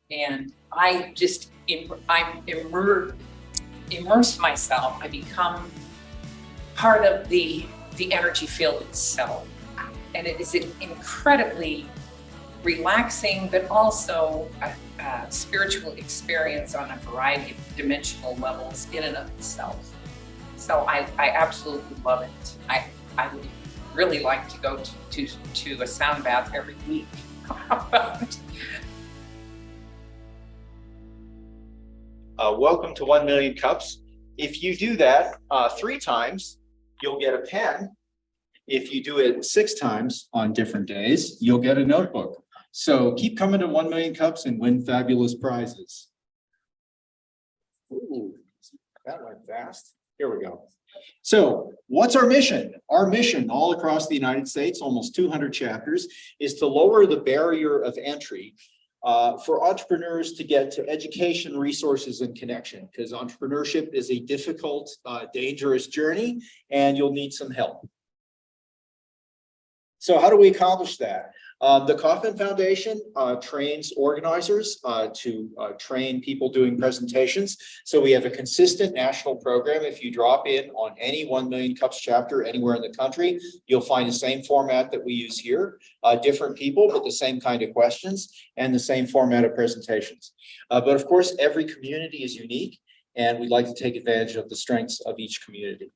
And I just, immerse myself. I become part of the energy field itself. And it is an incredibly relaxing, but also a spiritual experience on a variety of dimensional levels in and of itself. So I absolutely love it. I would really like to go to a sound bath every week. Welcome to 1 Million Cups. If you do that 3 times, you'll get a pen. If you do it 6 times on different days, you'll get a notebook. So keep coming to 1 Million Cups and win fabulous prizes. Ooh, that went fast. Here we go. So what's our mission? Our mission all across the United States, almost 200 chapters, is to lower the barrier of entry for entrepreneurs to get to education, resources, and connection, because entrepreneurship is a difficult, dangerous journey, and you'll need some help. So how do we accomplish that? The Kauffman Foundation trains organizers to train people doing presentations. So we have a consistent national program. If you drop in on any 1 Million Cups chapter anywhere in the country, you'll find the same format that we use here. Different people, but the same kind of questions and the same format of presentations. But of course, every community is unique, and we'd like to take advantage of the strengths of each community.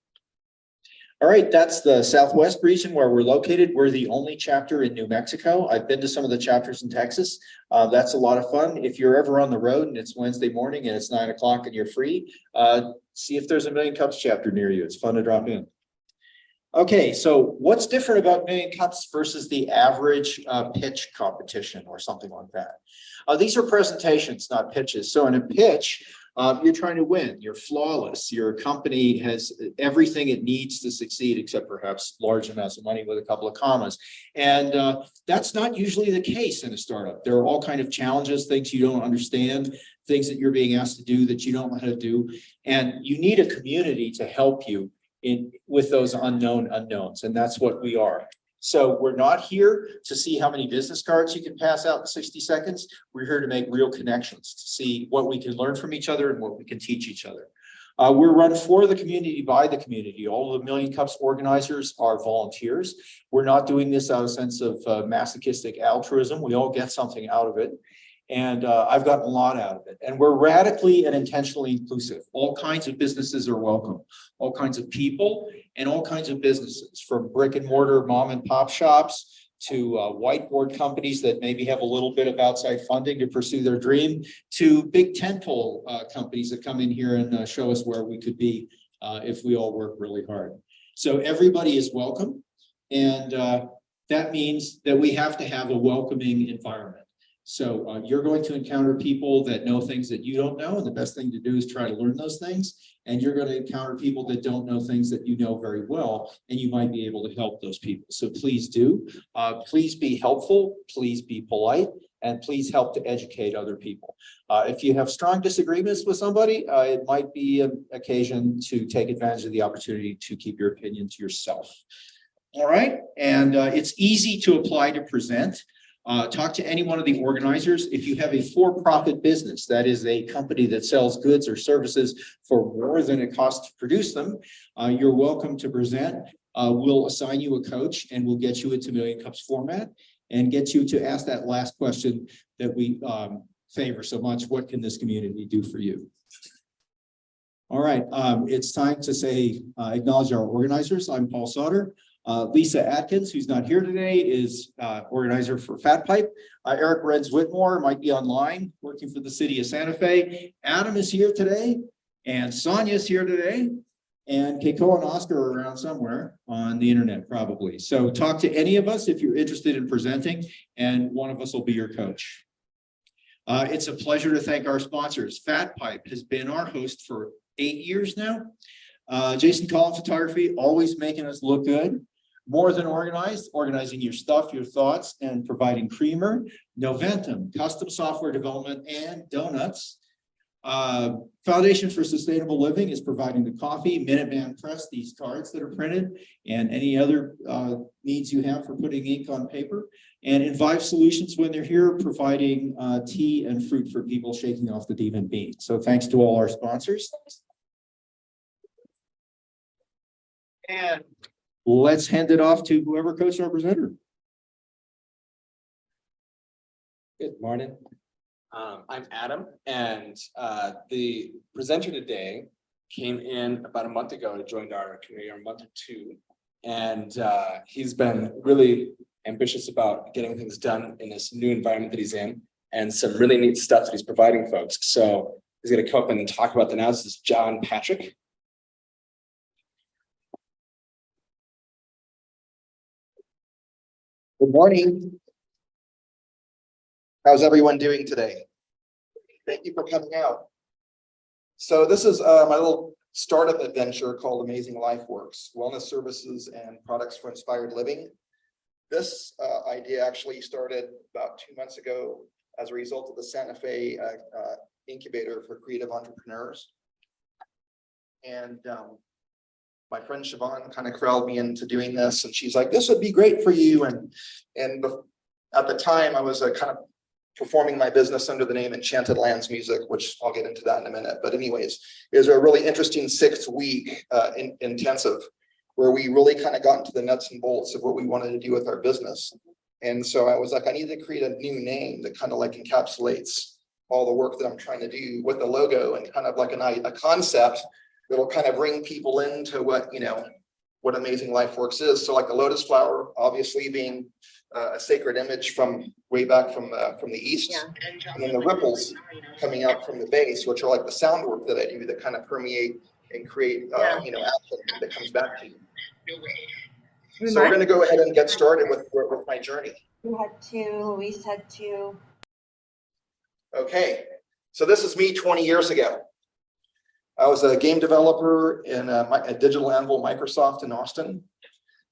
All right, that's the Southwest region where we're located. We're the only chapter in New Mexico. I've been to some of the chapters in Texas. That's a lot of fun. If you're ever on the road and it's Wednesday morning and it's 9 o'clock and you're free, see if there's a Million Cups chapter near you. It's fun to drop in. Okay, so what's different about Million Cups versus the average pitch competition or something like that? These are presentations, not pitches. So in a pitch, you're trying to win. You're flawless. Your company has everything it needs to succeed, except perhaps large amounts of money with a couple of commas. And that's not usually the case in a startup. There are all kinds of challenges, things you don't understand, things that you're being asked to do that you don't know how to do. And you need a community to help you with those unknown unknowns. And that's what we are. So we're not here to see how many business cards you can pass out in 60 seconds. We're here to make real connections, to see what we can learn from each other and what we can teach each other. We're run for the community, by the community. All of the Million Cups organizers are volunteers. We're not doing this out of a sense of masochistic altruism. We all get something out of it. And I've gotten a lot out of it. And we're radically and intentionally inclusive. All kinds of businesses are welcome. All kinds of people and all kinds of businesses, from brick and mortar mom and pop shops to whiteboard companies that maybe have a little bit of outside funding to pursue their dream, to big tentpole companies that come in here and show us where we could be if we all work really hard. So everybody is welcome. And that means that we have to have a welcoming environment. So you're going to encounter people that know things that you don't know, and the best thing to do is try to learn those things. And you're going to encounter people that don't know things that you know very well, and you might be able to help those people. So please do. Please be helpful. Please be polite. And please help to educate other people. If you have strong disagreements with somebody, it might be an occasion to take advantage of the opportunity to keep your opinion to yourself. All right. And it's easy to apply to present. Talk to any one of the organizers. If you have a for-profit business, that is a company that sells goods or services for more than it costs to produce them, you're welcome to present. We'll assign you a coach and we'll get you into Million Cups format and get you to ask that last question that we favor so much. What can this community do for you? All right, it's time to say, acknowledge our organizers. I'm Paul Sauter. Lisa Atkins, who's not here today, is organizer for Fat Pipe. Eric Reds Whitmore might be online, working for the city of Santa Fe. Adam is here today, and Sonia's here today, and Keiko and Oscar are around somewhere on the internet, probably. So talk to any of us if you're interested in presenting, and one of us will be your coach. It's a pleasure to thank our sponsors. Fat Pipe has been our host for 8 years now. Jason Collins Photography, always making us look good. More Than Organized, organizing your stuff, your thoughts, and providing creamer. Noventum, custom software development and donuts. Foundation for Sustainable Living is providing the coffee, Minuteman Press, these cards that are printed, and any other needs you have for putting ink on paper. And Invive Solutions, when they're here, providing tea and fruit for people shaking off the demon bean. So thanks to all our sponsors. And let's hand it off to whoever coach our presenter. Good morning. I'm Adam, and the presenter today came in about a month ago and joined our community, a month or two, and he's been really ambitious about getting things done in this new environment that he's in, and some really neat stuff that he's providing folks. So he's going to come up and talk about that now. This is John Patrick. Good morning. How's everyone doing today? Thank you for coming out. So this is my little startup adventure called Amazing Life Works, wellness services and products for inspired living. This idea actually started about 2 months ago as a result of the Santa Fe incubator for creative entrepreneurs. And my friend Siobhan kind of corralled me into doing this, and she's like, this would be great for you. And at the time I was kind of performing my business under the name Enchanted Lands Music, which I'll get into that in a minute. But anyways, it was a really interesting 6-week intensive where we really kind of got into the nuts and bolts of what we wanted to do with our business. And so I was like, I need to create a new name that kind of like encapsulates all the work that I'm trying to do with the logo, and kind of like a concept that'll kind of bring people into what Amazing Life Works is. So like the lotus flower, obviously being a sacred image from way back from the east, and then the ripples coming out from the base, which are like the sound work that I do that kind of permeate and create action that comes back to you. So we're going to go ahead and get started with my journey. You had 2, Luis had 2. Okay, so this is me 20 years ago. I was a game developer in a digital anvil Microsoft in Austin.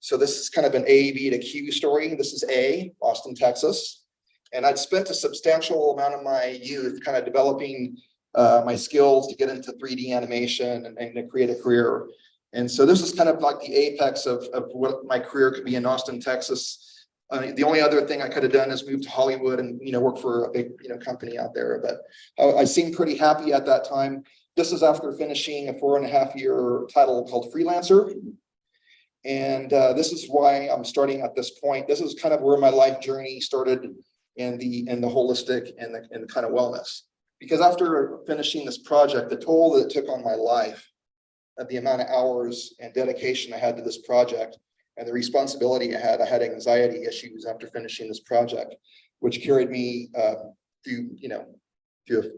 So this is kind of an A, B to Q story. This is A, Austin, Texas. And I'd spent a substantial amount of my youth kind of developing my skills to get into 3D animation and to create a career. And so this is kind of like the apex of what my career could be in Austin, Texas. The only other thing I could have done is move to Hollywood and work for a big company out there. But I seemed pretty happy at that time. This is after finishing a 4.5-year title called freelancer. And this is why I'm starting at this point. This is kind of where my life journey started in the holistic and the kind of wellness. Because after finishing this project, the toll that it took on my life, the amount of hours and dedication I had to this project, and the responsibility I had anxiety issues after finishing this project, which carried me through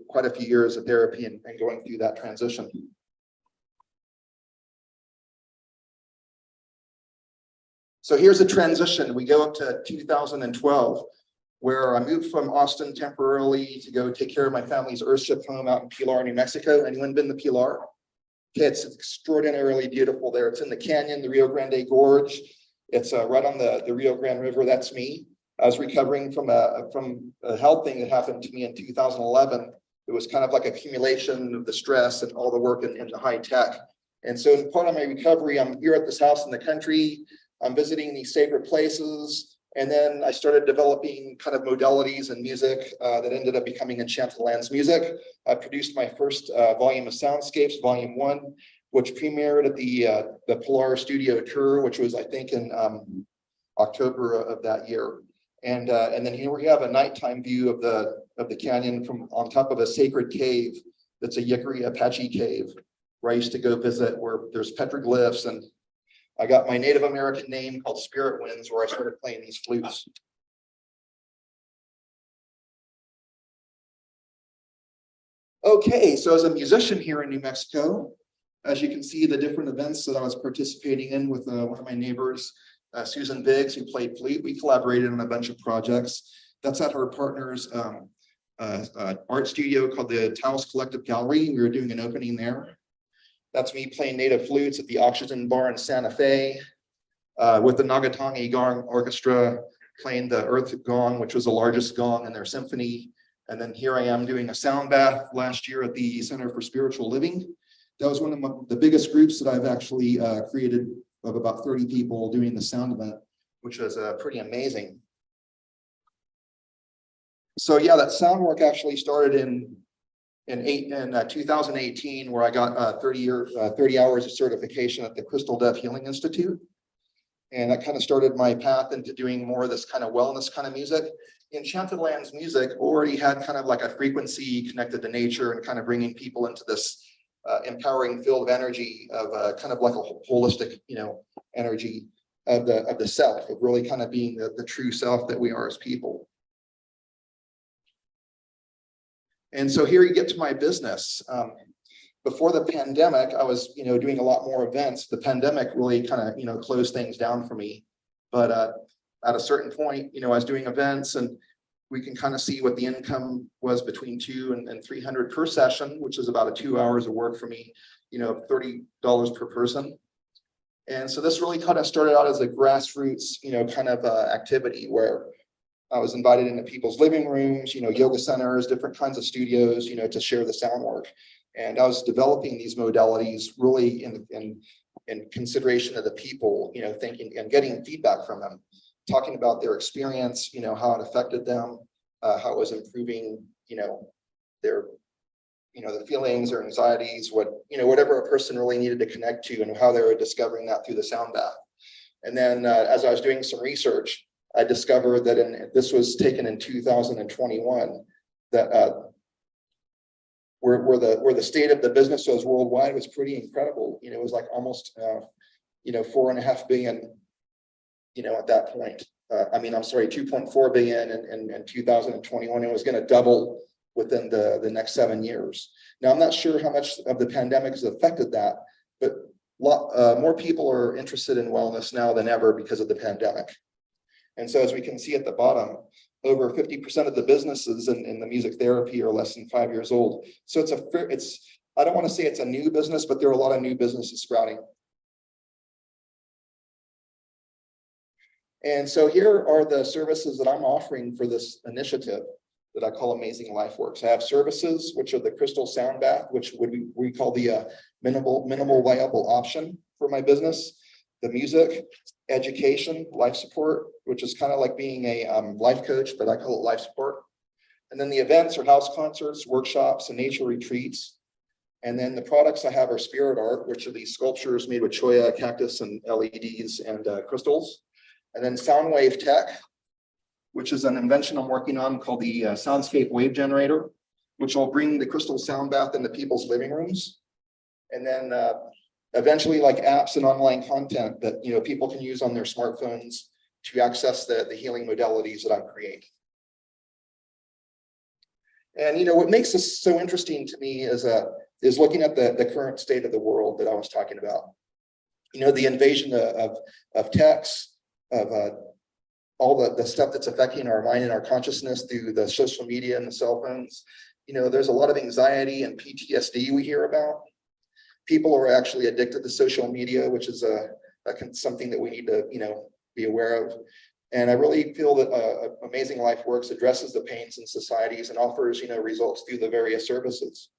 quite a few years of therapy and going through that transition. So here's a transition. We go up to 2012, where I moved from Austin temporarily to go take care of my family's Earthship home out in Pilar, New Mexico. Anyone been to Pilar? Okay, it's extraordinarily beautiful there. It's in the canyon, the Rio Grande Gorge. It's right on the Rio Grande River. That's me. I was recovering from a health thing that happened to me in 2011. It was kind of like accumulation of the stress and all the work in the high tech. And so in part of my recovery, I'm here at this house in the country. I'm visiting these sacred places. And then I started developing kind of modalities and music that ended up becoming Enchanted Lands Music. I produced my first volume of Soundscapes, Volume 1, which premiered at the Pilar Studio Tour, which was, I think, in October of that year. And then here we have a nighttime view of the canyon from on top of a sacred cave that's a Yikri Apache cave, where I used to go visit, where there's petroglyphs, and I got my Native American name called Spirit Winds, where I started playing these flutes. Okay, so as a musician here in New Mexico, as you can see the different events that I was participating in with one of my neighbors, Susan Biggs, who played flute. We collaborated on a bunch of projects. That's at her partner's art studio called the Taos Collective Gallery. We were doing an opening there. That's me playing native flutes at the Oxygen Bar in Santa Fe with the Nagatangi Gong Orchestra, playing the Earth Gong, which was the largest gong in their symphony. And then here I am doing a sound bath last year at the Center for Spiritual Living. That was one of the biggest groups that I've actually created, of about 30 people doing the sound event, which was pretty amazing. So yeah, that sound work actually started in 2018, where I got 30 hours of certification at the Crystal Deaf Healing Institute. And that kind of started my path into doing more of this kind of wellness kind of music. Enchanted Lands music already had kind of like a frequency connected to nature and kind of bringing people into this empowering field of energy of kind of like a holistic, energy of the self, of really kind of being the true self that we are as people. And so here you get to my business. Before the pandemic, I was, doing a lot more events. The pandemic really kind of, closed things down for me. But at a certain point, I was doing events, and we can kind of see what the income was between $200 and $300 per session, which is about 2 hours of work for me, $30 per person. And so this really kind of started out as a grassroots, kind of activity where I was invited into people's living rooms, yoga centers, different kinds of studios, to share the sound work. And I was developing these modalities really in consideration of the people, thinking and getting feedback from them, talking about their experience, how it affected them, how it was improving, their, the feelings or anxieties, whatever a person really needed to connect to, and how they were discovering that through the sound bath. And then as I was doing some research, I discovered that this was taken in 2021, that where the state of the business was worldwide was pretty incredible. It was like almost 4.5 billion, at that point. I'm sorry, 2.4 billion in 2021. It was going to double within the next 7 years. Now, I'm not sure how much of the pandemic has affected that, but more people are interested in wellness now than ever because of the pandemic. And so as we can see at the bottom, over 50% of the businesses in the music therapy are less than 5 years old. So I don't want to say it's a new business, but there are a lot of new businesses sprouting. And so here are the services that I'm offering for this initiative that I call Amazing Life Works. I have services, which are the crystal sound bath, which we call the minimal viable option for my business. The music, education, life support, which is kind of like being a life coach, but I call it life support. And then the events are house concerts, workshops, and nature retreats. And then the products I have are spirit art, which are these sculptures made with choya, cactus, and LEDs and crystals. And then Soundwave Tech, which is an invention I'm working on called the Soundscape Wave Generator, which will bring the crystal sound bath into people's living rooms. And then eventually, like apps and online content that people can use on their smartphones to access the healing modalities that I create. And what makes this so interesting to me is looking at the current state of the world that I was talking about. The invasion of techs, of all the stuff that's affecting our mind and our consciousness through the social media and the cell phones. There's a lot of anxiety and PTSD we hear about. People are actually addicted to social media, which is something that we need to, be aware of. And I really feel that Amazing Life Works addresses the pains in societies and offers, results through the various services.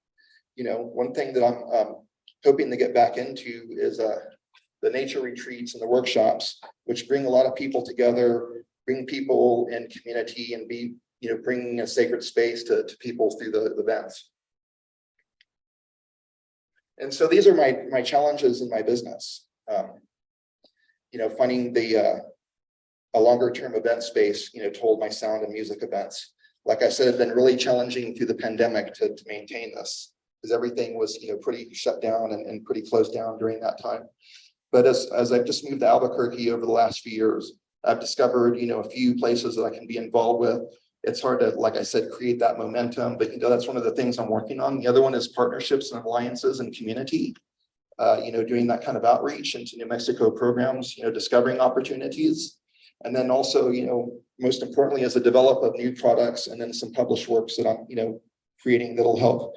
One thing that I'm hoping to get back into is the nature retreats and the workshops, which bring a lot of people together, bring people in community, and bringing a sacred space to people through the events. And so these are my challenges in my business. Finding a longer term event space, to hold my sound and music events. Like I said, it's been really challenging through the pandemic to maintain this, because everything was, pretty shut down and pretty closed down during that time. But as I've just moved to Albuquerque over the last few years, I've discovered, a few places that I can be involved with. It's hard to, like I said, create that momentum, but that's one of the things I'm working on. The other one is partnerships and alliances and community, doing that kind of outreach into New Mexico programs, discovering opportunities. And then also, most importantly, as a develop of new products and then some published works that I'm, creating that'll help,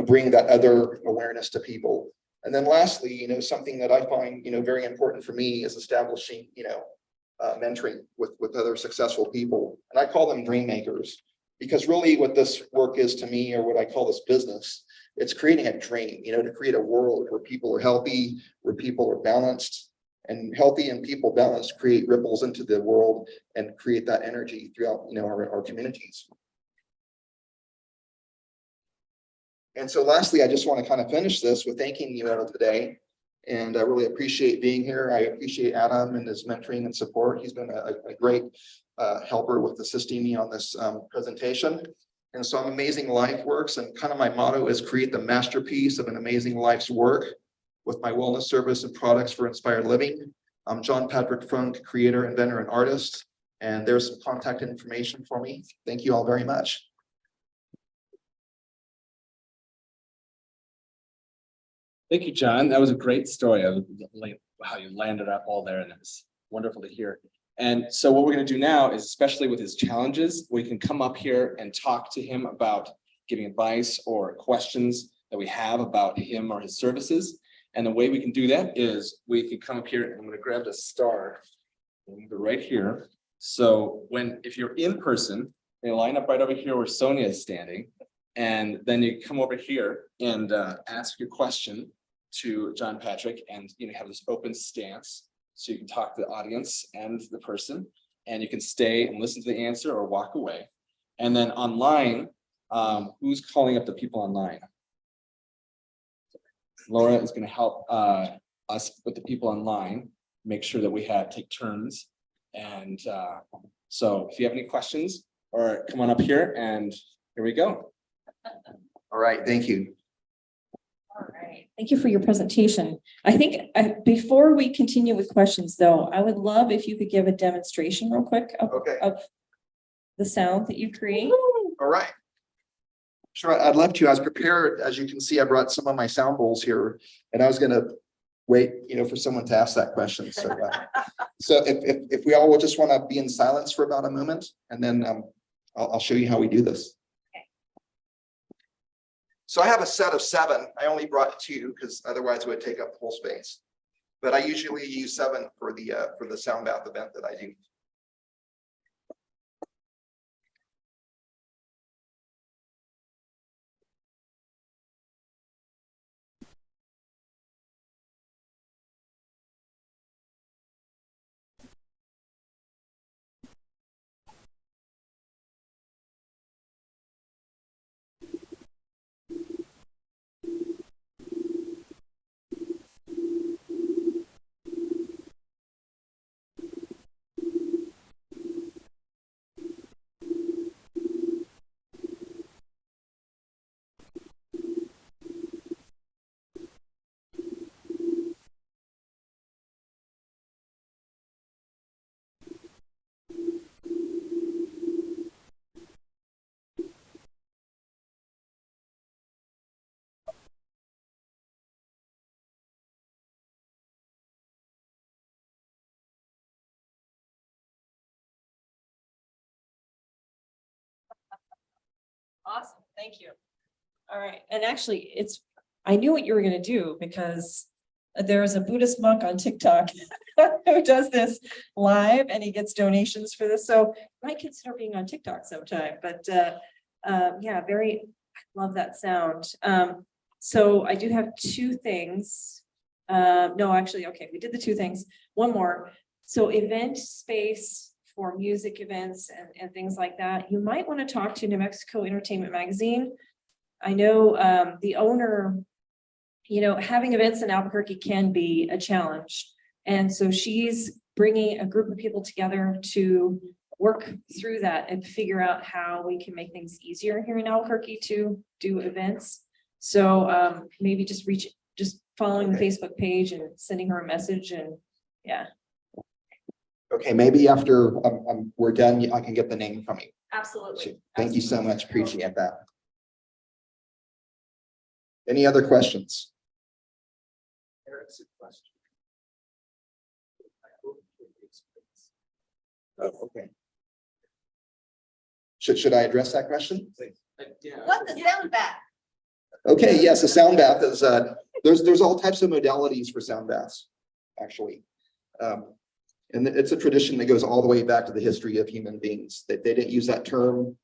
bring that other awareness to people. And then lastly, something that I find, very important for me is establishing, mentoring with other successful people. And I call them dream makers. Because really what this work is to me, or what I call this business, it's creating a dream, to create a world where people are healthy, where people are balanced, and healthy and people balanced create ripples into the world and create that energy throughout, our communities. And so lastly, I just want to kind of finish this with thanking you all today. And I really appreciate being here. I appreciate Adam and his mentoring and support. He's been a great helper with assisting me on this presentation. And so Amazing Life Works, and kind of my motto is create the masterpiece of an amazing life's work with my wellness service and products for inspired living. I'm John Patrick Funk, creator, inventor, and artist. And there's some contact information for me. Thank you all very much. Thank you, John. That was a great story of how you landed up all there, and it's wonderful to hear. And so what we're going to do now is, especially with his challenges, we can come up here and talk to him about giving advice or questions that we have about him or his services. And the way we can do that is we can come up here, and I'm going to grab the star and move it right here. So if you're in person, you line up right over here where Sonia is standing, and then you come over here and ask your question to John Patrick, and have this open stance so you can talk to the audience and the person, and you can stay and listen to the answer or walk away. And then online, who's calling up the people online? Laura is going to help us with the people online, make sure that we take turns. And so if you have any questions, or come on up here, and here we go. All right, thank you. All right, thank you for your presentation. I think before we continue with questions, though, I would love if you could give a demonstration real quick of the sound that you create. All right. Sure, I'd love to. I was prepared. As you can see, I brought some of my sound bowls here, and I was going to wait, for someone to ask that question. So, so if we all will just want to be in silence for about a moment, and then I'll show you how we do this. So I have a set of 7. I only brought 2 because otherwise it would take up full space. But I usually use 7 for the sound bath event that I do. Awesome, thank you. All right, and actually, I knew what you were going to do because there is a Buddhist monk on TikTok who does this live, and he gets donations for this. So I might consider being on TikTok sometime. But yeah, I love that sound. So I do have 2 things. No, actually, okay, we did the 2 things. One more. So event space for music events and things like that. You might want to talk to New Mexico Entertainment Magazine. I know the owner, having events in Albuquerque can be a challenge. And so she's bringing a group of people together to work through that and figure out how we can make things easier here in Albuquerque to do events. So maybe just following the Facebook page and sending her a message, and yeah. Okay, maybe after we're done, I can get the name from you. Absolutely. Thank you so much. Appreciate that. Any other questions? Eric's question. Oh, okay. Should I address that question? What's the sound bath? Okay, yes, a sound bath is there's all types of modalities for sound baths, actually. And it's a tradition that goes all the way back to the history of human beings. They didn't use that term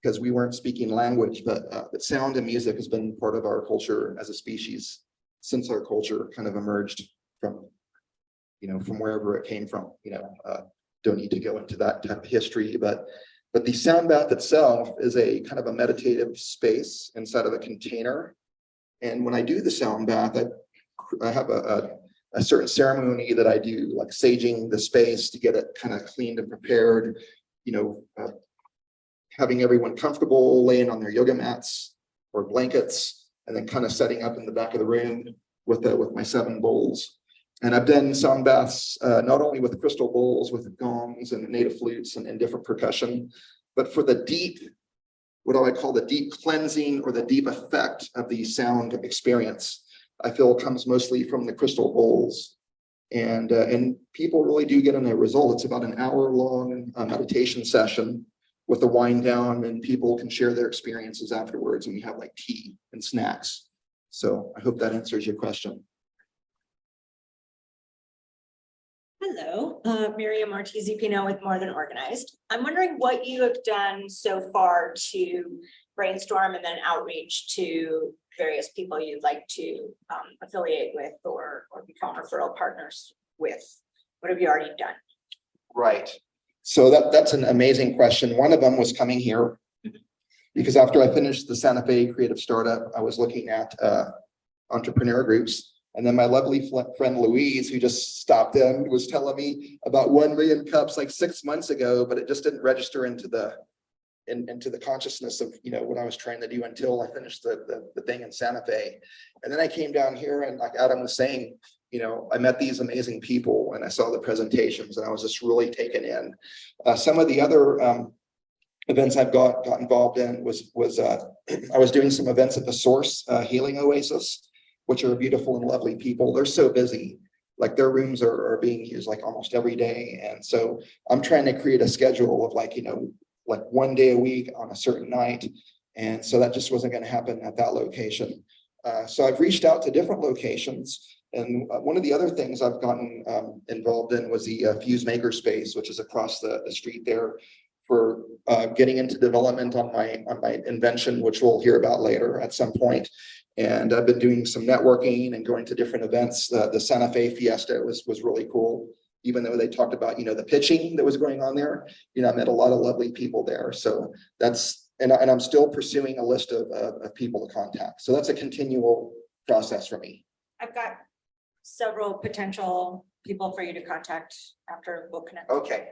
because we weren't speaking language, but sound and music has been part of our culture as a species since our culture kind of emerged from, from wherever it came from, don't need to go into that type of history, but the sound bath itself is a kind of a meditative space inside of a container. And when I do the sound bath, I have a certain ceremony that I do, like saging the space to get it kind of cleaned and prepared, having everyone comfortable, laying on their yoga mats or blankets, and then kind of setting up in the back of the room with my 7 bowls. And I've done sound baths, not only with crystal bowls, with gongs and native flutes and different percussion, but for the deep, what do I call the deep cleansing or the deep effect of the sound experience, I feel comes mostly from the crystal bowls. And people really do get a result. It's about an hour-long meditation session with a wind down, and people can share their experiences afterwards, and we have like tea and snacks. So I hope that answers your question. Hello, Miriam Ortiz-Pino with More Than Organized. I'm wondering what you have done so far to brainstorm and then outreach to various people you'd like to affiliate with or become referral partners with. What have you already done? Right. So that's an amazing question. One of them was coming here because after I finished the Santa Fe Creative Startup, I was looking at entrepreneur groups. And then my lovely friend Louise, who just stopped in, was telling me about 1 million cups like 6 months ago, but it just didn't register into the consciousness of what I was trying to do until I finished the thing in Santa Fe. And then I came down here, and like Adam was saying, I met these amazing people and I saw the presentations, and I was just really taken in. Some of the other events I've got involved in was I was doing some events at the Source Healing Oasis, which are beautiful and lovely people. They're so busy, like their rooms are being used like almost every day. And so I'm trying to create a schedule of like 1 day a week on a certain night. And so that just wasn't going to happen at that location. So I've reached out to different locations. And one of the other things I've gotten involved in was the Fuse Maker Space, which is across the street there, for getting into development on my invention, which we'll hear about later at some point. And I've been doing some networking and going to different events. The Santa Fe Fiesta was really cool, even though they talked about, the pitching that was going on there. I met a lot of lovely people there. So and I'm still pursuing a list of people to contact. So that's a continual process for me. I've got several potential people for you to contact after we'll connect. Okay.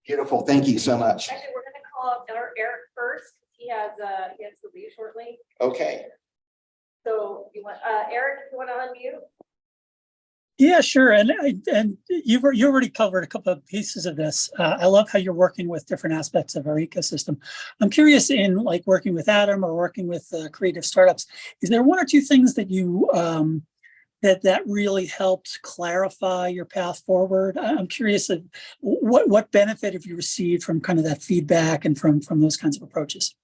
Beautiful. Thank you so much. Actually, we're going to call up Eric first. He has to leave shortly. Okay. So you want Eric, if you want to unmute? Yeah, sure. And you already covered a couple of pieces of this. I love how you're working with different aspects of our ecosystem. I'm curious, in like working with Adam or working with creative startups, is there 1 or 2 things that you that really helped clarify your path forward? I'm curious of what benefit have you received from kind of that feedback and from those kinds of approaches?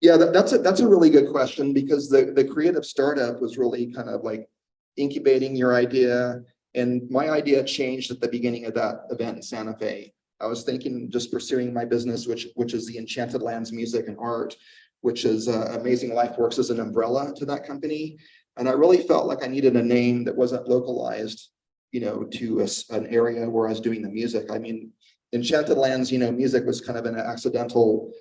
Yeah, that's a really good question, because the creative startup was really kind of like incubating your idea. And my idea changed at the beginning of that event in Santa Fe. I was thinking just pursuing my business, which is the Enchanted Lands Music and Art, which is Amazing Life Works as an umbrella to that company. And I really felt like I needed a name that wasn't localized, to an area where I was doing the music. I mean, Enchanted Lands, music was kind of an accidental,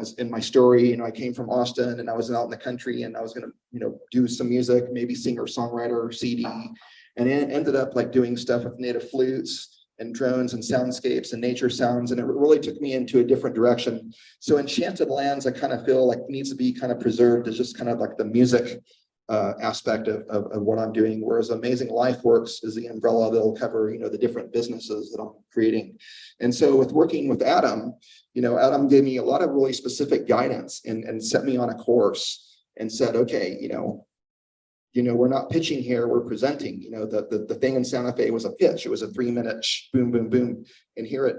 as in my story, I came from Austin and I was out in the country and I was going to, do some music, maybe singer, songwriter, CD, and it ended up like doing stuff with native flutes and drones and soundscapes and nature sounds. And it really took me into a different direction. So Enchanted Lands, I kind of feel like needs to be kind of preserved as just kind of like the music aspect of what I'm doing. Whereas Amazing Life Works is the umbrella that'll cover, the different businesses that I'm creating. And so with working with Adam, Adam gave me a lot of really specific guidance and set me on a course and said, okay, we're not pitching here, we're presenting. The thing in Santa Fe was a pitch. It was a 3-minute boom, boom, boom. And here at,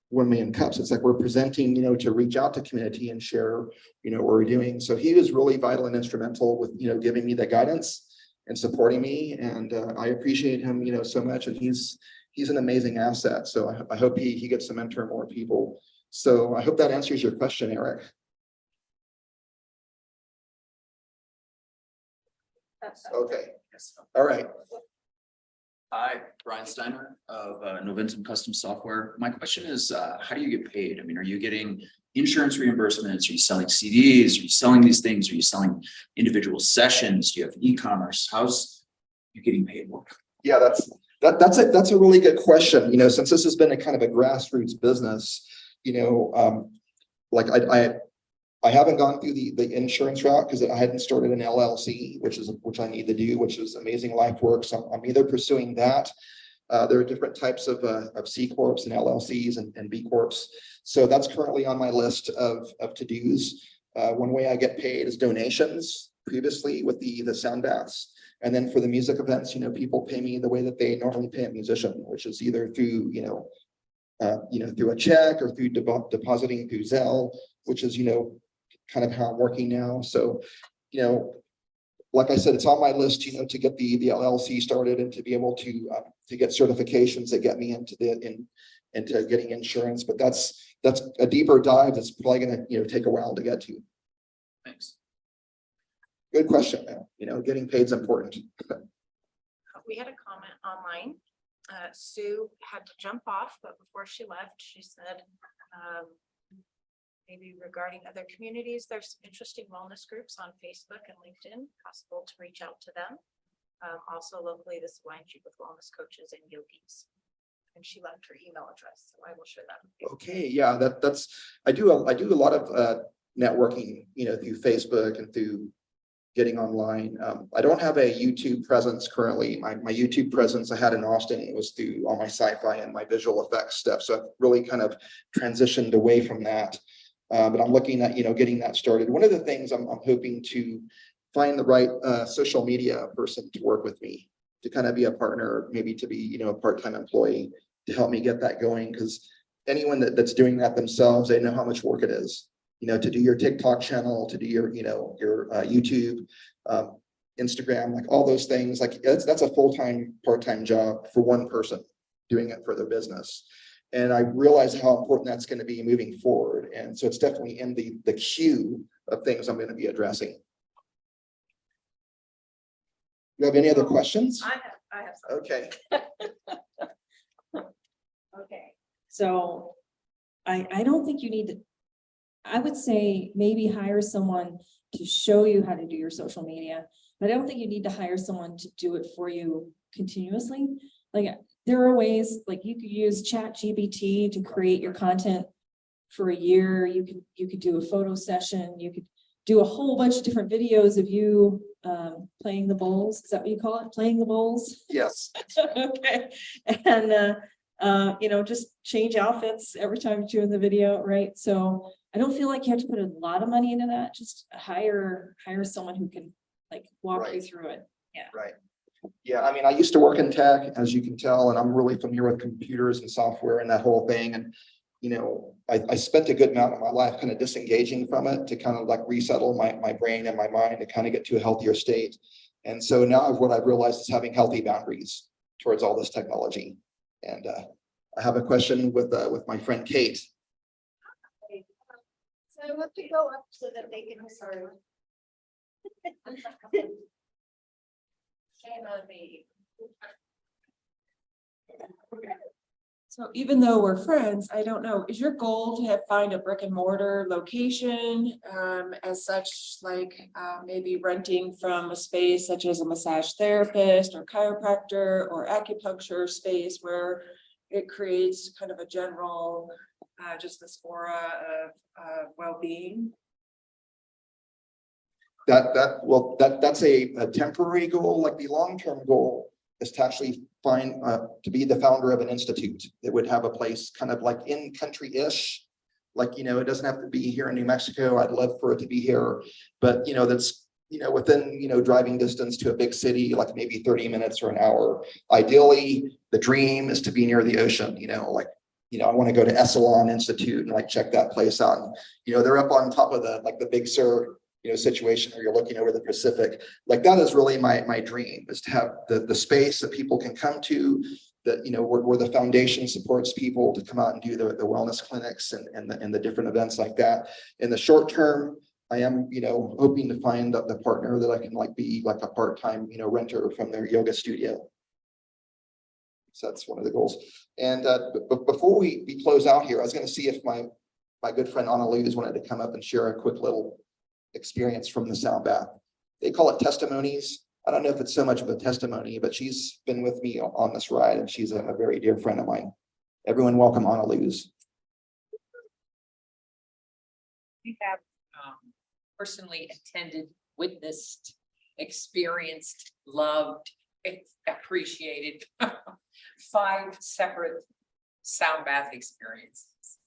1 million cups, it's like we're presenting, to reach out to community and share, what we're doing. So he was really vital and instrumental with, giving me the guidance and supporting me. And I appreciate him, so much. And he's an amazing asset. So I hope he gets to mentor more people So I hope that answers your question, Eric. Okay, all right. Hi, Brian Steiner of Noventum Custom Software. My question is, how do you get paid? I mean, are you getting insurance reimbursements? Are you selling CDs? Are you selling these things? Are you selling individual sessions? Do you have e-commerce? How's you getting paid? Yeah, that's a really good question. You know, since this has been a kind of a grassroots business, you know, like I haven't gone through the insurance route because I hadn't started an LLC, which I need to do, which is Amazing Life Works. I'm either pursuing that. There are different types of C Corps and LLCs and B Corps. So that's currently on my list of to-dos. One way I get paid is donations previously with the sound baths. And then for the music events, you know, people pay me the way that they normally pay a musician, which is either through, through a check or through depositing through Zelle, which is, kind of how I'm working now. So, like I said, it's on my list, to get the LLC started and to be able to get certifications that get me into getting insurance. But that's a deeper dive. That's probably going to, take a while to get to. Thanks. Good question, man. Getting paid is important. We had a comment online. Sue had to jump off, but before she left, she said, maybe regarding other communities, there's some interesting wellness groups on Facebook and LinkedIn, possible to reach out to them. Also locally, this aligns you with wellness coaches and yogis. And she left her email address, so I will share that with you. Okay, yeah, that's I do a lot of networking, through Facebook and through getting online. I don't have a YouTube presence currently. My YouTube presence I had in Austin, it was through all my sci-fi and my visual effects stuff. So I've really kind of transitioned away from that. But I'm looking at, getting that started. One of the things I'm hoping to find the right social media person to work with me, to kind of be a partner, maybe to be, a part-time employee to help me get that going. Because anyone that's doing that themselves, they know how much work it is, to do your TikTok channel, to do your, your YouTube, Instagram, like all those things, like that's a full-time, part-time job for one person doing it for their business. And I realize how important that's going to be moving forward. And so it's definitely in the queue of things I'm going to be addressing. You have any other questions? I have some. Okay. Okay. So I don't think you need to, I would say maybe hire someone to show you how to do your social media, but I don't think you need to hire someone to do it for you continuously. Like there are ways, like you could use ChatGPT to create your content for a year. You could do a photo session. You could do a whole bunch of different videos of you playing the bowls. Is that what you call it? Playing the bowls? Yes. Okay. And just change outfits every time you're doing the video, right? So I don't feel like you have to put a lot of money into that. Just hire someone who can walk you through it. Yeah. Right. Yeah, I mean, I used to work in tech, as you can tell, and I'm really familiar with computers and software and that whole thing. And, I spent a good amount of my life kind of disengaging from it to kind of like resettle my brain and my mind to kind of get to a healthier state. And so now what I've realized is having healthy boundaries towards all this technology. And I have a question with my friend Kate. So I have to go up so that they can hear. So even though we're friends, I don't know, is your goal to find a brick and mortar location as such, like maybe renting from a space such as a massage therapist or chiropractor or acupuncture space where it creates kind of a general, just this aura of well-being? That's a temporary goal. Like the long-term goal is to actually find to be the founder of an institute that would have a place kind of like in country-ish. Like, it doesn't have to be here in New Mexico. I'd love for it to be here, but that's within driving distance to a big city, like maybe 30 minutes or an hour. Ideally, the dream is to be near the ocean. I want to go to Esalen Institute and check that place out. And, they're up on top of the Big Sur situation where you're looking over the Pacific. That is really my dream, is to have the space that people can come to, that, where the foundation supports people to come out and do the wellness clinics and the different events like that. In the short term, I am, hoping to find the partner that I can be like a part-time, renter from their yoga studio. So that's one of the goals. And but before we close out here, I was going to see if my good friend Anna Luz wanted to come up and share a quick little experience from the sound bath. They call it testimonies. I don't know if it's so much of a testimony, but she's been with me on this ride, and she's a very dear friend of mine. Everyone welcome Anna Luz. We have personally attended, witnessed, experienced, loved, appreciated 5 separate sound bath experiences.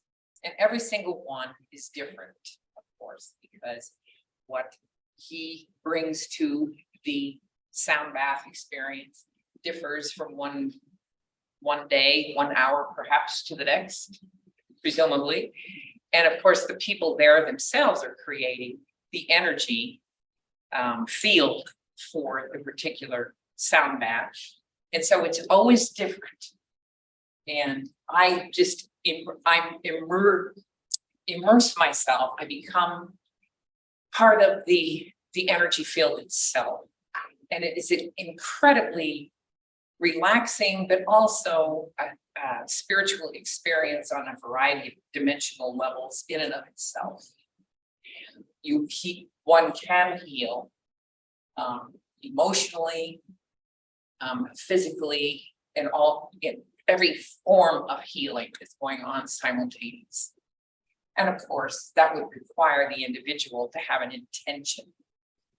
And every single one is different, of course, because what he brings to the sound bath experience differs from one day, 1 hour, perhaps to the next, presumably. And of course, the people there themselves are creating the energy field for the particular sound bath. And so it's always different. And I just, immerse myself. I become part of the energy field itself. And it is an incredibly relaxing, but also a spiritual experience on a variety of dimensional levels in and of itself. One can heal emotionally, physically, and every form of healing is going on simultaneously. And of course, that would require the individual to have an intention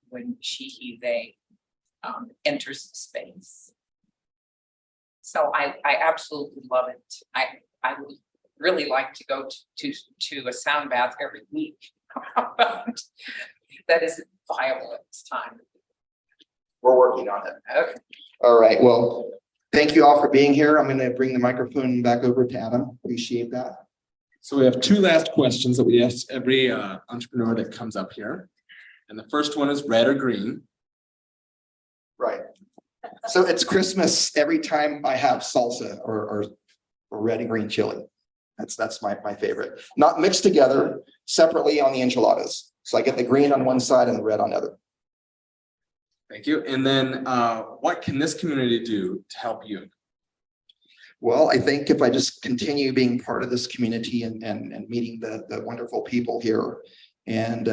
when they enters the space. So I absolutely love it. I would really like to go to a sound bath every week. That isn't viable at this time. We're working on it. Okay. All right. Well, thank you all for being here. I'm going to bring the microphone back over to Adam. Appreciate that. So we have 2 last questions that we ask every entrepreneur that comes up here. And the first one is red or green. Right. So it's Christmas every time I have salsa or red and green chili. That's my favorite. Not mixed together, separately on the enchiladas. So I get the green on one side and the red on the other. Thank you. And then what can this community do to help you? Well, I think if I just continue being part of this community and meeting the wonderful people here and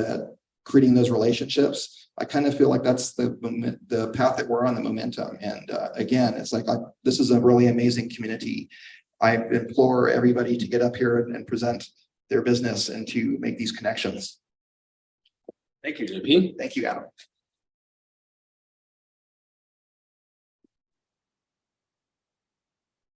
creating those relationships, I kind of feel like that's the path that we're on, the momentum. And again, it's like this is a really amazing community. I implore everybody to get up here and present their business and to make these connections. Thank you, JP. Thank you, Adam.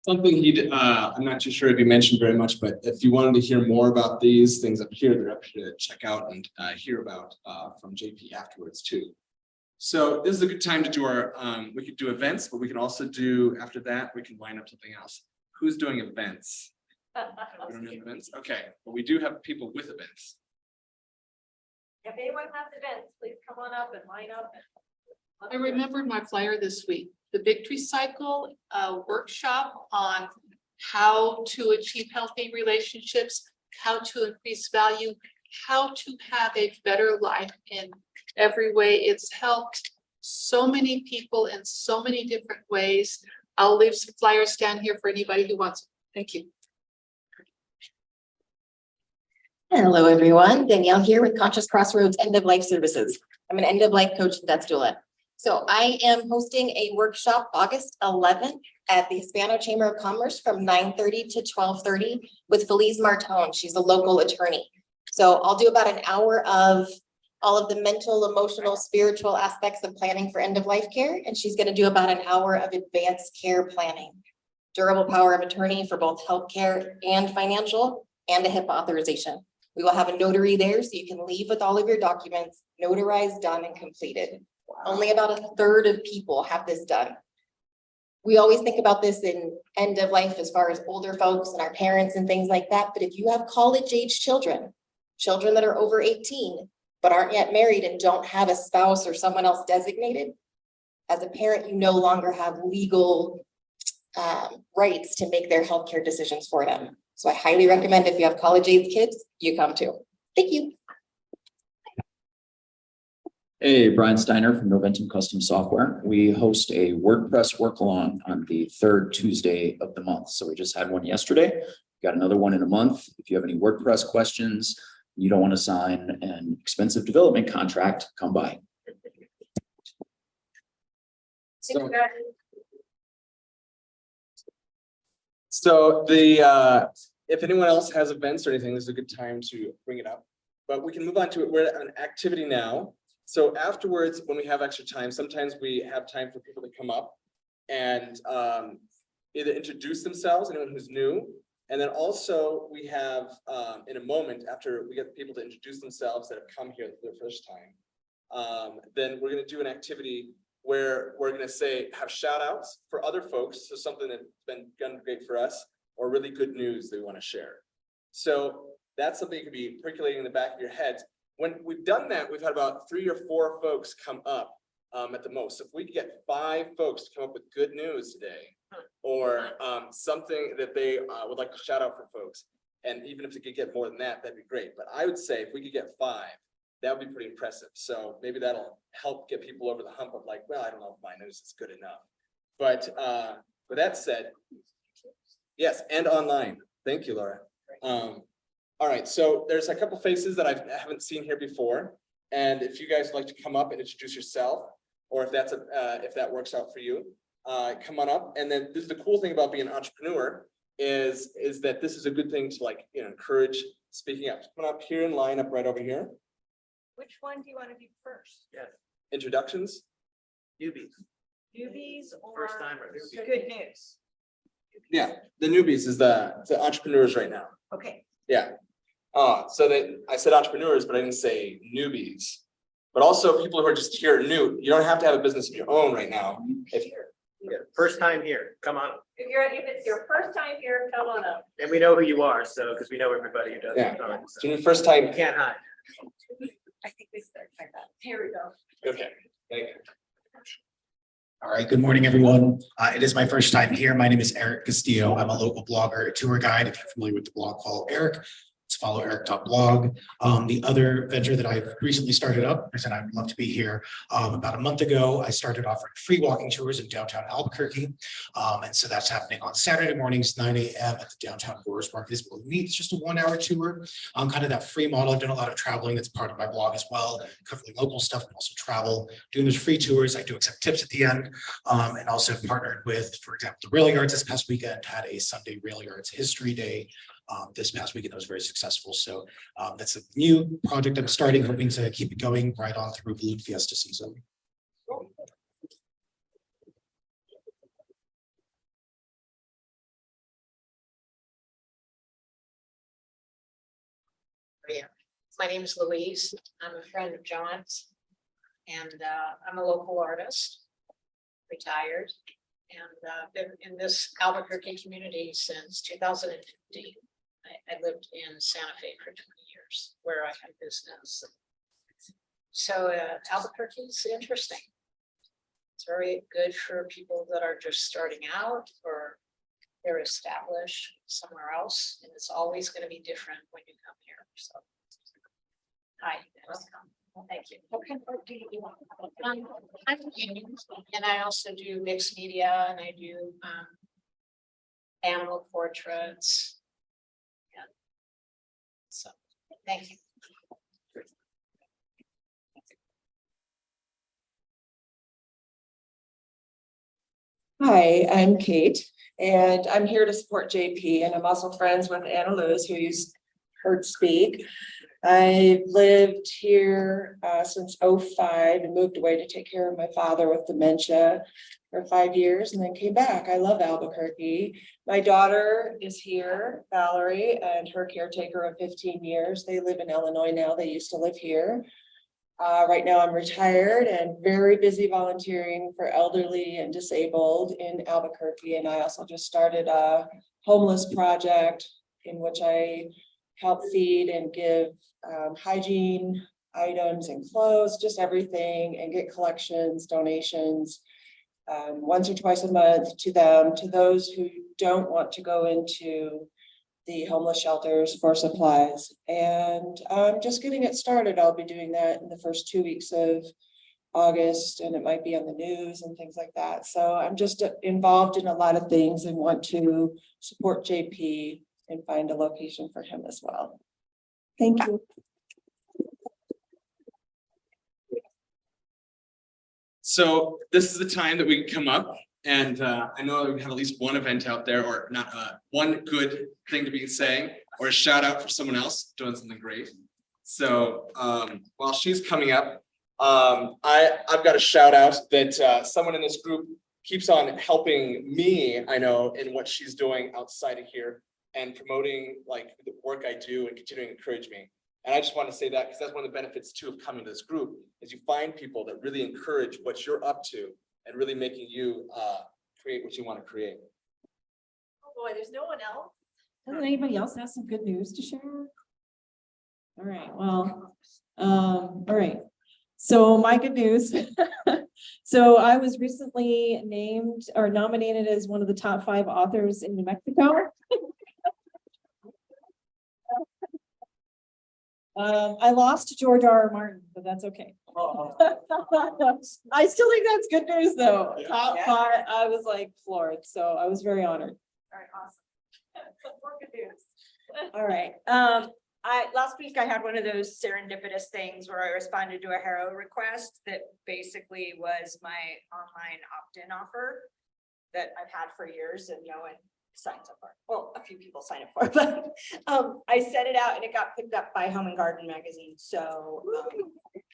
Something I'm not too sure if you mentioned very much, but if you wanted to hear more about these things up here, they're up here to check out and hear about from JP afterwards too. So this is a good time to do our, we could do events, but we can also do, after that, we can line up something else. Who's doing events? We don't have events? Okay, but we do have people with events. If anyone has events, please come on up and line up. I remembered my flyer this week, the Victory Cycle workshop on how to achieve healthy relationships, how to increase value, how to have a better life in every way. It's helped so many people in so many different ways. I'll leave some flyers down here for anybody who wants. Thank you. Hello, everyone. Danielle here with Conscious Crossroads End of Life Services. I'm an end of life coach and death doula. So I am hosting a workshop August 11th at the Hispano Chamber of Commerce from 9:30 to 12:30 with Feliz Martone. She's a local attorney. So I'll do about an hour of all of the mental, emotional, spiritual aspects of planning for end of life care. And she's going to do about an hour of advanced care planning, durable power of attorney for both healthcare and financial, and a HIPAA authorization. We will have a notary there so you can leave with all of your documents notarized, done, and completed. Only about a third of people have this done. We always think about this in end of life as far as older folks and our parents and things like that. But if you have college age children that are over 18, but aren't yet married and don't have a spouse or someone else designated, as a parent, you no longer have legal rights to make their healthcare decisions for them. So I highly recommend if you have college age kids, you come too. Thank you. Hey, Brian Steiner from Noventum Custom Software. We host a WordPress work-along on the third Tuesday of the month. So we just had one yesterday. Got another one in a month. If you have any WordPress questions, you don't want to sign an expensive development contract, come by. So the, if anyone else has events or anything, this is a good time to bring it up. But we can move on to it. We're at an activity now. So afterwards, when we have extra time, sometimes we have time for people to come up and either introduce themselves, anyone who's new. And then also we have in a moment after we get people to introduce themselves that have come here for the first time, then we're going to do an activity where we're going to say have shout outs for other folks. So something that's been done great for us or really good news they want to share. So that's something you could be percolating in the back of your head. When we've done that, we've had about 3 or 4 folks come up at the most. So if we could get 5 folks to come up with good news today, or something that they would like to shout out for folks, and even if they could get more than that, that'd be great. But I would say if we could get 5, that would be pretty impressive. So maybe that'll help get people over the hump of like, well, I don't know if my news is good enough. But with that said, yes, and online. Thank you, Laura. All right, so there's a couple faces that I haven't seen here before. And if you guys would like to come up and introduce yourself, or if that's if that works out for you, come on up. And then this is the cool thing about being an entrepreneur is that this is a good thing to like, encourage speaking up. Come on up here and line up right over here. Which one do you want to be first? Yes. Introductions. Newbies. Newbies or First timer. good news? Yeah, the newbies is the entrepreneurs right now. Okay. Yeah. So I said entrepreneurs, but I didn't say newbies. But also people who are just here new. You don't have to have a business of your own right now. If First time here, come on. If it's your first time here, come on up. And we know who you are, so, because we know everybody who does. Yeah. it. it's your first time. You can't hide. I think we start like that. Here we go. Okay. Thank you. All right, good morning, everyone. It is my first time here. My name is Eric Castillo. I'm a local blogger, a tour guide. If you're familiar with the blog, follow Eric. Let's follow Eric.blog. The other venture that I've recently started up, I said I'd love to be here. About a month ago, I started offering free walking tours in downtown Albuquerque. And so that's happening on Saturday mornings, 9 a.m. at the downtown Growers Market. It's just a 1-hour tour. Kind of that free model. I've done a lot of traveling. That's part of my blog as well, covering local stuff, but also travel, doing those free tours. I do accept tips at the end. And also partnered with, for example, the Rail Yards this past weekend, had a Sunday Rail Yards History Day this past weekend that was very successful. So that's a new project I'm starting, hoping to keep it going right on through Balloon Fiesta season. My name is Louise. I'm a friend of John's. And I'm a local artist, retired, and been in this Albuquerque community since 2015. I lived in Santa Fe for 20 years, where I had business. So Albuquerque is interesting. It's very good for people that are just starting out or they're established somewhere else, and it's always going to be different when you come here. So, hi. Thank you. What kind of art do you want? I'm and I also do mixed media, and I do animal portraits. Yeah. So, thank you. Hi, I'm Kate, and I'm here to support JP, and I'm also friends with Anna Lewis, who you've heard speak. I've lived here since '05 and moved away to take care of my father with dementia for 5 years and then came back. I love Albuquerque. My daughter is here, Valerie, and her caretaker of 15 years. They live in Illinois now. They used to live here. Right now I'm retired and very busy volunteering for elderly and disabled in Albuquerque. And I also just started a homeless project in which I help feed and give hygiene items and clothes, just everything, and get collections, donations once or twice a month to them, to those who don't want to go into the homeless shelters for supplies. And just getting it started. I'll be doing that in the first 2 weeks of August, and it might be on the news and things like that. So I'm just involved in a lot of things and want to support JP and find a location for him as well. Thank you. So this is the time that we can come up, and I know we have at least one event out there, or not one good thing to be saying, or a shout out for someone else doing something great. So while she's coming up, I've got a shout out that someone in this group keeps on helping me, I know, in what she's doing outside of here and promoting like the work I do and continuing to encourage me. And I just want to say that because that's one of the benefits too of coming to this group is you find people that really encourage what you're up to and really making you create what you want to create. Oh boy, there's no one else. Doesn't anybody else have some good news to share? All right, well, all right. So my good news. So I was recently named or nominated as one of the top 5 authors in New Mexico. I lost to George R.R. Martin, but that's okay. I still think that's good news though. Top 5, I was like floored, so I was very honored. All right, awesome. More good news. All right, last week I had one of those serendipitous things where I responded to a HARO request that basically was my online opt-in offer that I've had for years and no one signs up for. Well, a few people sign up for it, but I sent it out and it got picked up by Home and Garden magazine. So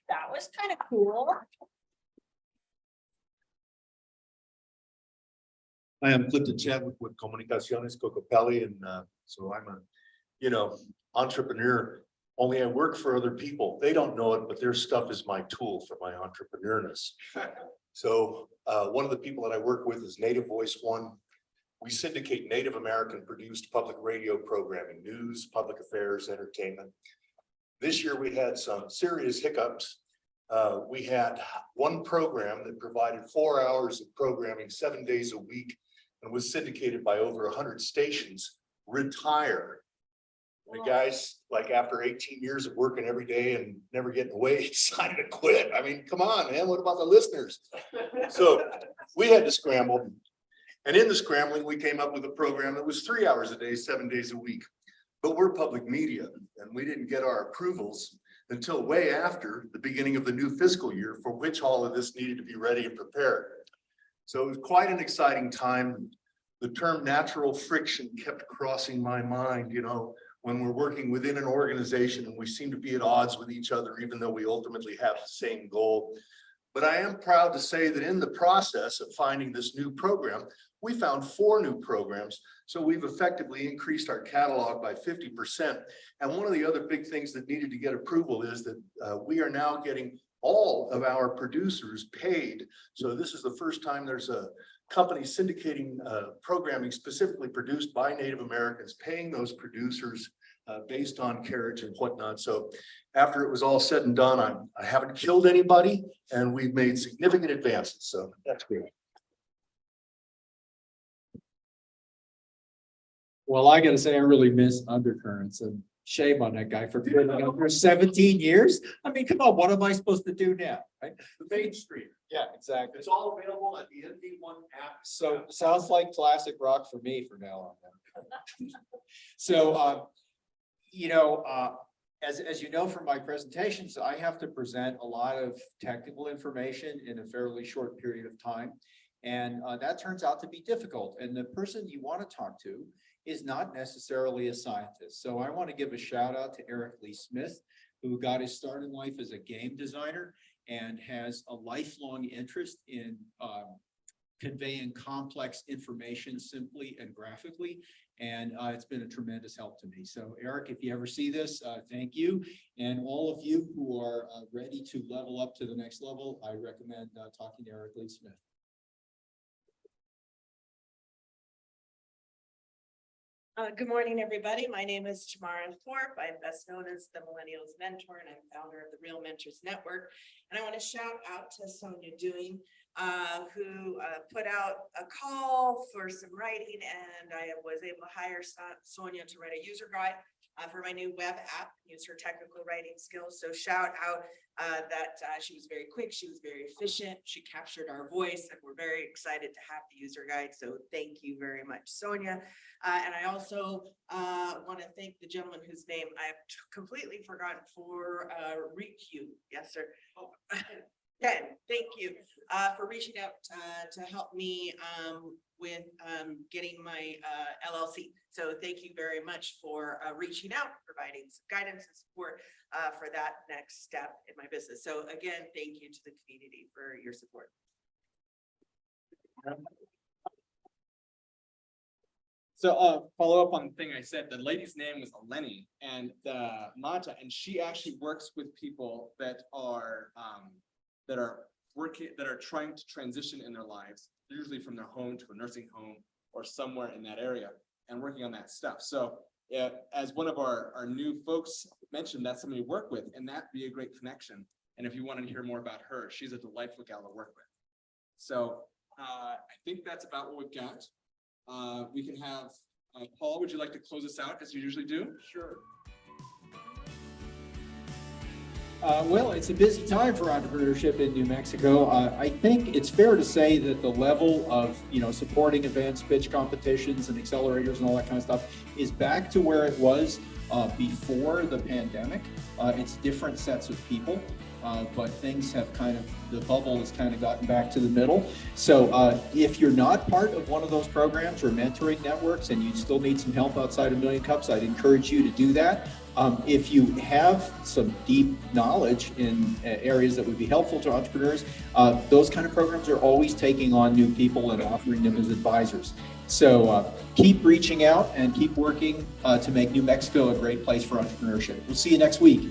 that was kind of cool. I am Clifton Chadwick with Comunicaciones Cocopelli, and so I'm a, entrepreneur. Only I work for other people. They don't know it, but their stuff is my tool for my entrepreneurness. So one of the people that I work with is Native Voice One. We syndicate Native American produced public radio programming, news, public affairs, entertainment. This year we had some serious hiccups. We had one program that provided 4 hours of programming 7 days a week and was syndicated by over 100 stations retire. The guys, like after 18 years of working every day and never getting away, decided to quit. I mean, come on, man, what about the listeners? So we had to scramble. And in the scrambling, we came up with a program that was 3 hours a day, 7 days a week. But we're public media, and we didn't get our approvals until way after the beginning of the new fiscal year, for which all of this needed to be ready and prepared. So it was quite an exciting time. The term natural friction kept crossing my mind, when we're working within an organization and we seem to be at odds with each other, even though we ultimately have the same goal. But I am proud to say that in the process of finding this new program, we found 4 new programs. So we've effectively increased our catalog by 50%. And one of the other big things that needed to get approval is that we are now getting all of our producers paid. So this is the first time there's a company syndicating programming specifically produced by Native Americans, paying those producers based on carriage and whatnot. So after it was all said and done, I haven't killed anybody and we've made significant advances. So that's great. Well, I gotta say, I really miss Undercurrents, and shame on that guy for putting it up for 17 years. I mean, come on, what am I supposed to do now? Right? The main street. Yeah, exactly. It's all available at the NV1 app. So sounds like classic rock for me from now on. So, as you know from my presentations, I have to present a lot of technical information in a fairly short period of time. And that turns out to be difficult. And the person you want to talk to is not necessarily a scientist. So I want to give a shout out to Eric Lee Smith, who got his start in life as a game designer and has a lifelong interest in conveying complex information simply and graphically. And it's been a tremendous help to me. So Eric, if you ever see this, thank you. And all of you who are ready to level up to the next level, I recommend talking to Eric Lee Smith. Good morning, everybody. My name is Tamara Thorpe. I'm best known as the Millennials Mentor, and I'm founder of the Real Mentors Network. And I want to shout out to Sonia Doing, who put out a call for some writing, and I was able to hire Sonia to write a user guide for my new web app, use her technical writing skills. So shout out that she was very quick, she was very efficient, she captured our voice, and we're very excited to have the user guide. So thank you very much, Sonia. And I also want to thank the gentleman whose name I have completely forgotten for REQ. Yes, sir. Oh, Ken, thank you for reaching out to help me with getting my LLC. So thank you very much for reaching out, providing some guidance and support for that next step in my business. So again, thank you to the community for your support. So follow up on the thing I said, the lady's name was Eleni and the Mata, and she actually works with people that are working, that are trying to transition in their lives, usually from their home to a nursing home or somewhere in that area, and working on that stuff. So as one of our new folks mentioned, that's somebody we work with, and that'd be a great connection. And if you want to hear more about her, she's a delightful gal to work with. So I think that's about what we've got. We can have, Paul, would you like to close us out as you usually do? Sure. Well, it's a busy time for entrepreneurship in New Mexico. I think it's fair to say that the level of, supporting events, pitch competitions and accelerators and all that kind of stuff is back to where it was before the pandemic. It's different sets of people. But things have the bubble has kind of gotten back to the middle. So if you're not part of one of those programs or mentoring networks and you still need some help outside of Million Cups, I'd encourage you to do that. If you have some deep knowledge in areas that would be helpful to entrepreneurs, those kind of programs are always taking on new people and offering them as advisors. So keep reaching out and keep working to make New Mexico a great place for entrepreneurship. We'll see you next week.